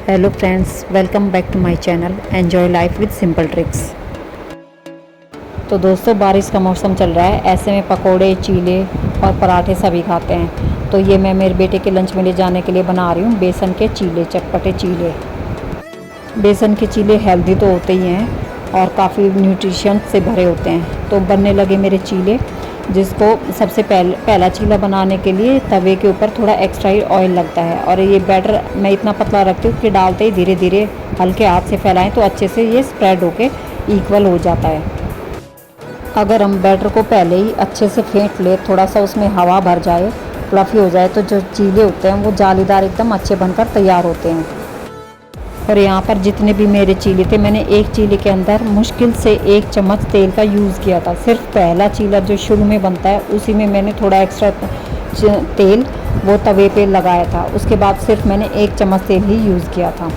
Hello friends, welcome back to my channel enjoy life with simple tricks. तो दोस्तों, बारिश का मौसम चल रहा है, ऐसे में पकोड़े, चीले और पराठे सभी खाते हैं। तो ये मैं मेरे बेटे के लंच में ले जाने के लिए बना रही हूँ बेसन के चीले, चटपटे चीले। बेसन के चीले हेल्दी तो होते ही हैं और काफ़ी न्यूट्रिशन से भरे होते हैं। तो बनने लगे मेरे चीले, जिसको सबसे पहला चीला बनाने के लिए तवे के ऊपर थोड़ा एक्स्ट्रा ही ऑयल लगता है। और ये बैटर मैं इतना पतला रखती हूँ कि डालते ही धीरे धीरे हल्के हाथ से फैलाएं तो अच्छे से ये स्प्रेड होके इक्वल हो जाता है। अगर हम बैटर को पहले ही अच्छे से फेंट ले, थोड़ा सा उसमें हवा भर जाए, फ्लफ़ी हो जाए, तो जो चीले होते हैं वो जालीदार एकदम अच्छे बनकर तैयार होते हैं। और यहाँ पर जितने भी मेरे चीले थे, मैंने एक चीले के अंदर मुश्किल से 1 चम्मच तेल का यूज़ किया था। सिर्फ पहला चीला जो शुरू में बनता है उसी में मैंने थोड़ा एक्स्ट्रा तेल वो तवे पे लगाया था। उसके बाद सिर्फ मैंने 1 चम्मच तेल ही यूज़ किया था।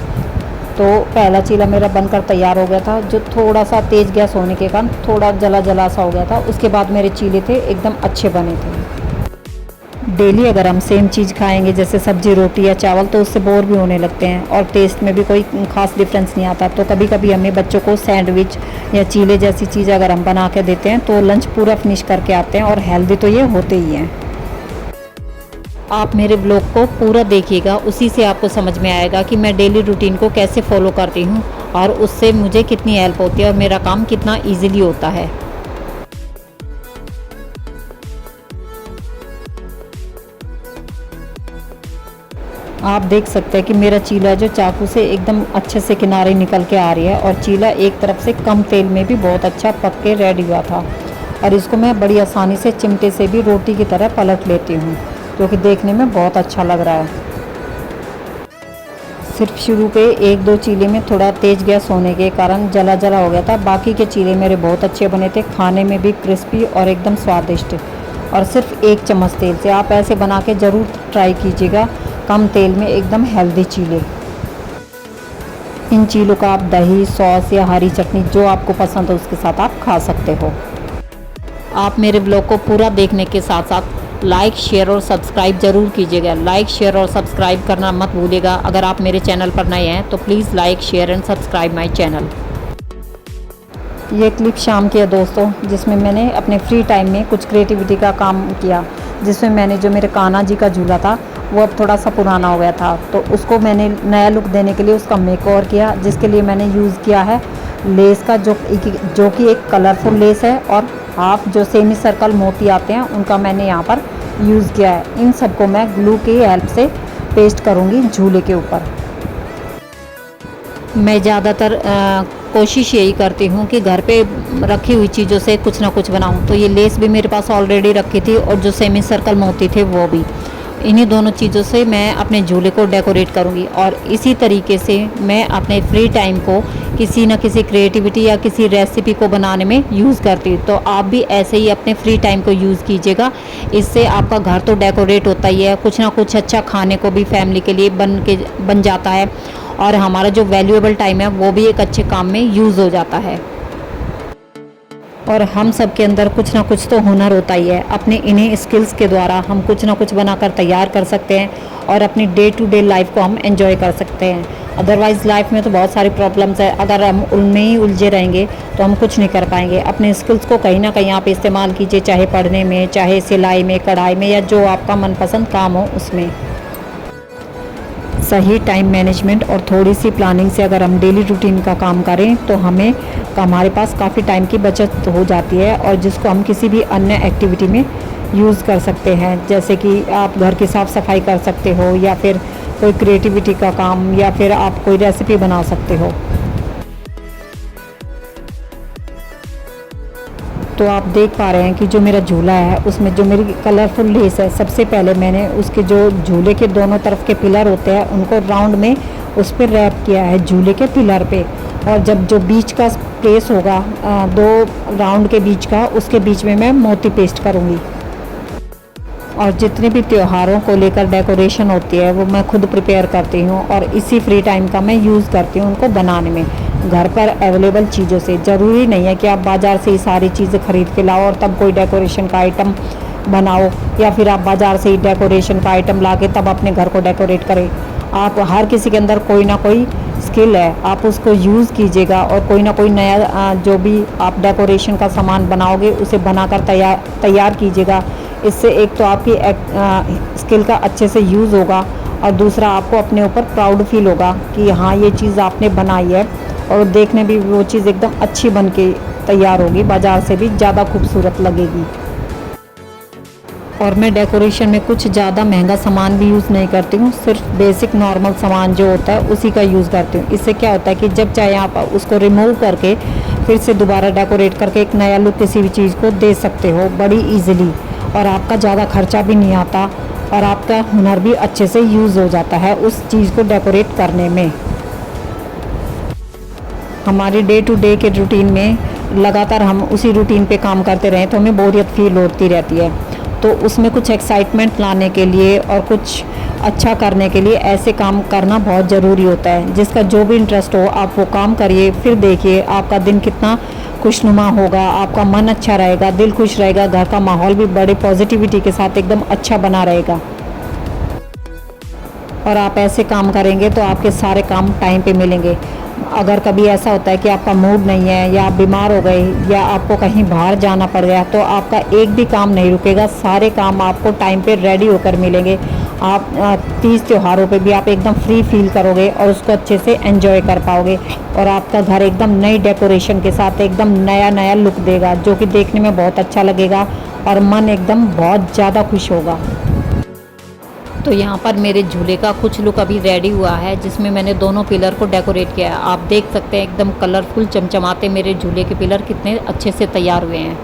तो पहला चीला मेरा बनकर तैयार हो गया था, जो थोड़ा सा तेज़ गैस होने के कारण थोड़ा जला जला सा हो गया था। उसके बाद मेरे चीले थे एकदम अच्छे बने थे। डेली अगर हम सेम चीज़ खाएंगे, जैसे सब्जी, रोटी या चावल, तो उससे बोर भी होने लगते हैं और टेस्ट में भी कोई ख़ास डिफरेंस नहीं आता। तो कभी कभी हमें बच्चों को सैंडविच या चीले जैसी चीज़ अगर हम बना के देते हैं तो लंच पूरा फिनिश करके आते हैं, और हेल्दी तो ये होते ही हैं। आप मेरे ब्लॉग को पूरा देखिएगा, उसी से आपको समझ में आएगा कि मैं डेली रूटीन को कैसे फॉलो करती हूँ और उससे मुझे कितनी हेल्प होती है और मेरा काम कितना ईजिली होता है। आप देख सकते हैं कि मेरा चीला जो चाकू से एकदम अच्छे से किनारे निकल के आ रही है, और चीला एक तरफ से कम तेल में भी बहुत अच्छा पक के रेडी हुआ था। और इसको मैं बड़ी आसानी से चिमटे से भी रोटी की तरह पलट लेती हूँ, जो कि देखने में बहुत अच्छा लग रहा है। सिर्फ शुरू के 1-2 चीले में थोड़ा तेज़ गैस होने के कारण जला जला हो गया था। बाकी के चीले मेरे बहुत अच्छे बने थे, खाने में भी क्रिस्पी और एकदम स्वादिष्ट। और सिर्फ 1 चम्मच तेल से आप ऐसे बना के ज़रूर ट्राई कीजिएगा, कम तेल में एकदम हेल्दी चीले। इन चीलों का आप दही, सॉस या हरी चटनी, जो आपको पसंद हो उसके साथ आप खा सकते हो। आप मेरे ब्लॉग को पूरा देखने के साथ साथ लाइक, शेयर और सब्सक्राइब ज़रूर कीजिएगा। लाइक, शेयर और सब्सक्राइब करना मत भूलिएगा। अगर आप मेरे चैनल पर नए हैं तो please like, share and subscribe my channel. ये क्लिप शाम की है दोस्तों, जिसमें मैंने अपने फ्री टाइम में कुछ क्रिएटिविटी का काम किया, जिसमें मैंने जो मेरे कान्हा जी का झूला था वो अब थोड़ा सा पुराना हो गया था, तो उसको मैंने नया लुक देने के लिए उसका मेकओवर किया, जिसके लिए मैंने यूज़ किया है लेस का, जो कि एक कलरफुल लेस है, और हाफ जो सेमी सर्कल मोती आते हैं उनका मैंने यहाँ पर यूज़ किया है। इन सबको मैं ग्लू की हेल्प से पेस्ट करूँगी झूले के ऊपर। मैं ज़्यादातर कोशिश यही करती हूँ कि घर पे रखी हुई चीज़ों से कुछ ना कुछ बनाऊँ। तो ये लेस भी मेरे पास ऑलरेडी रखी थी, और जो सेमी सर्कल मोती थे वो भी। इन्हीं दोनों चीज़ों से मैं अपने झूले को डेकोरेट करूँगी, और इसी तरीके से मैं अपने फ्री टाइम को किसी न किसी क्रिएटिविटी या किसी रेसिपी को बनाने में यूज़ करती हूँ। तो आप भी ऐसे ही अपने फ्री टाइम को यूज़ कीजिएगा। इससे आपका घर तो डेकोरेट होता ही है, कुछ ना कुछ अच्छा खाने को भी फैमिली के लिए बन जाता है, और हमारा जो वैल्यूएबल टाइम है वो भी एक अच्छे काम में यूज़ हो जाता है। और हम सब के अंदर कुछ ना कुछ तो हुनर होता ही है। अपने इन्हीं स्किल्स के द्वारा हम कुछ ना कुछ बनाकर तैयार कर सकते हैं, और अपनी डे टू डे लाइफ को हम एंजॉय कर सकते हैं। अदरवाइज़ लाइफ में तो बहुत सारी प्रॉब्लम्स है, अगर हम उनमें ही उलझे रहेंगे तो हम कुछ नहीं कर पाएंगे। अपने स्किल्स को कहीं ना कहीं आप इस्तेमाल कीजिए, चाहे पढ़ने में, चाहे सिलाई में, कढ़ाई में, या जो आपका मनपसंद काम हो उसमें। सही टाइम मैनेजमेंट और थोड़ी सी प्लानिंग से अगर हम डेली रूटीन का काम करें तो हमारे पास काफ़ी टाइम की बचत हो जाती है, और जिसको हम किसी भी अन्य एक्टिविटी में यूज़ कर सकते हैं। जैसे कि आप घर की साफ़ सफाई कर सकते हो, या फिर कोई क्रिएटिविटी का काम, या फिर आप कोई रेसिपी बना सकते हो। तो आप देख पा रहे हैं कि जो मेरा झूला है उसमें जो मेरी कलरफुल लेस है, सबसे पहले मैंने उसके जो झूले के दोनों तरफ के पिलर होते हैं उनको राउंड में उस पर रैप किया है, झूले के पिलर पे। और जब जो बीच का स्पेस होगा 2 राउंड के बीच का, उसके बीच में मैं मोती पेस्ट करूँगी। और जितने भी त्योहारों को लेकर डेकोरेशन होती है वो मैं खुद प्रिपेयर करती हूँ, और इसी फ्री टाइम का मैं यूज़ करती हूँ उनको बनाने में। घर पर अवेलेबल चीज़ों से, ज़रूरी नहीं है कि आप बाज़ार से ही सारी चीज़ें खरीद के लाओ और तब कोई डेकोरेशन का आइटम बनाओ, या फिर आप बाज़ार से ही डेकोरेशन का आइटम ला के तब अपने घर को डेकोरेट करें। आप हर किसी के अंदर कोई ना कोई स्किल है, आप उसको यूज़ कीजिएगा और कोई ना कोई नया जो भी आप डेकोरेशन का सामान बनाओगे उसे बनाकर तैयार कीजिएगा। इससे एक तो आपकी स्किल का अच्छे से यूज़ होगा और दूसरा आपको अपने ऊपर प्राउड फील होगा कि हाँ ये चीज़ आपने बनाई है, और देखने भी वो चीज़ एकदम अच्छी बन के तैयार होगी, बाज़ार से भी ज़्यादा खूबसूरत लगेगी। और मैं डेकोरेशन में कुछ ज़्यादा महंगा सामान भी यूज़ नहीं करती हूँ, सिर्फ बेसिक नॉर्मल सामान जो होता है उसी का यूज़ करती हूँ। इससे क्या होता है कि जब चाहे आप उसको रिमूव करके फिर से दोबारा डेकोरेट करके एक नया लुक किसी भी चीज़ को दे सकते हो बड़ी ईजिली, और आपका ज़्यादा खर्चा भी नहीं आता और आपका हुनर भी अच्छे से यूज़ हो जाता है उस चीज़ को डेकोरेट करने में। हमारे डे टू डे के रूटीन में लगातार हम उसी रूटीन पे काम करते रहें तो हमें बोरियत फील होती रहती है, तो उसमें कुछ एक्साइटमेंट लाने के लिए और कुछ अच्छा करने के लिए ऐसे काम करना बहुत ज़रूरी होता है। जिसका जो भी इंटरेस्ट हो आप वो काम करिए, फिर देखिए आपका दिन कितना खुशनुमा होगा, आपका मन अच्छा रहेगा, दिल खुश रहेगा, घर का माहौल भी बड़े पॉजिटिविटी के साथ एकदम अच्छा बना रहेगा। और आप ऐसे काम करेंगे तो आपके सारे काम टाइम पे मिलेंगे। अगर कभी ऐसा होता है कि आपका मूड नहीं है या आप बीमार हो गए या आपको कहीं बाहर जाना पड़ गया तो आपका एक भी काम नहीं रुकेगा, सारे काम आपको टाइम पे रेडी होकर मिलेंगे। आप तीज त्योहारों पे भी आप एकदम फ्री फील करोगे और उसको अच्छे से एंजॉय कर पाओगे, और आपका घर एकदम नई डेकोरेशन के साथ एकदम नया नया लुक देगा जो कि देखने में बहुत अच्छा लगेगा और मन एकदम बहुत ज़्यादा खुश होगा। तो यहाँ पर मेरे झूले का कुछ लुक अभी रेडी हुआ है, जिसमें मैंने दोनों पिलर को डेकोरेट किया है। आप देख सकते हैं एकदम कलरफुल चमचमाते मेरे झूले के पिलर कितने अच्छे से तैयार हुए हैं।